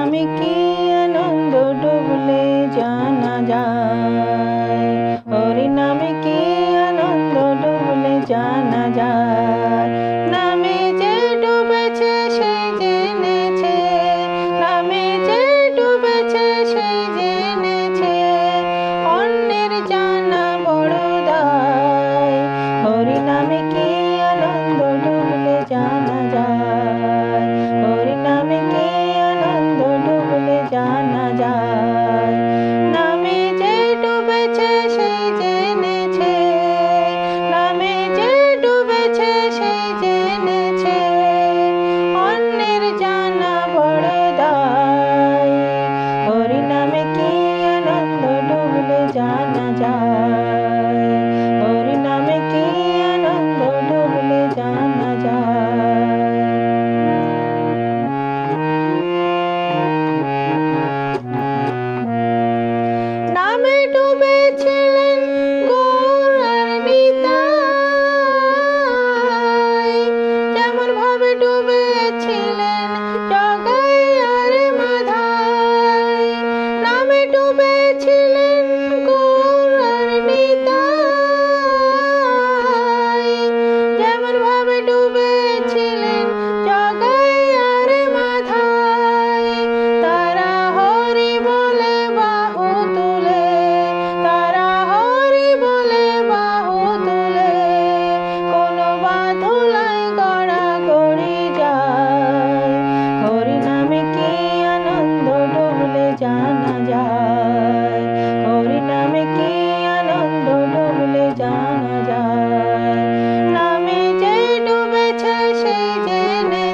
নামে কি আনন্দ ডুবলে জানা যায়, হরি নামে কি আনন্দ ডুবলে জানা যায়। নামে যে ডুবেছে সে জেনেছে, নামে যে ডুবেছে সে জেনেছে, অন্যের জানা বড় দায়। হরি নামে কি আনন্দ ডুবলে জানা যায়, হরি নামে কি আনন্দ ডুবলে জানা যায়। নামে যে ডুবেছে সে জেনেছে, নামে যে ডুবেছে সে জেনেছে, অন্যের জানা বড় দায়। হরি নামে কি আনন্দ ডুবলে জানা যায়, হরি নামে কি আনন্দ ডুবলে জানা যায়। নামে ডুবেছিলেন গৌর আর নিতাই, যেমন ভাবে ডুবেছিলেন জগাই আর মাধাই। নামে ডুবেছিলেন গৌর আর নিতাই, যেমন ভাবে ডুবেছিলেন জগাই আর মাধাই। তারা হরি বলে বাহু তুলে, তারা হরি বলে বাহু তুলে, কোনো বাধুলাই গড়াগড়ি যায়। হরি নামে কি আনন্দ ডুবলে জানা যায়, হরি নামে কি আনন্দ ডুবলে জানা যায়। নামে যে ডুবেছে সে জেনে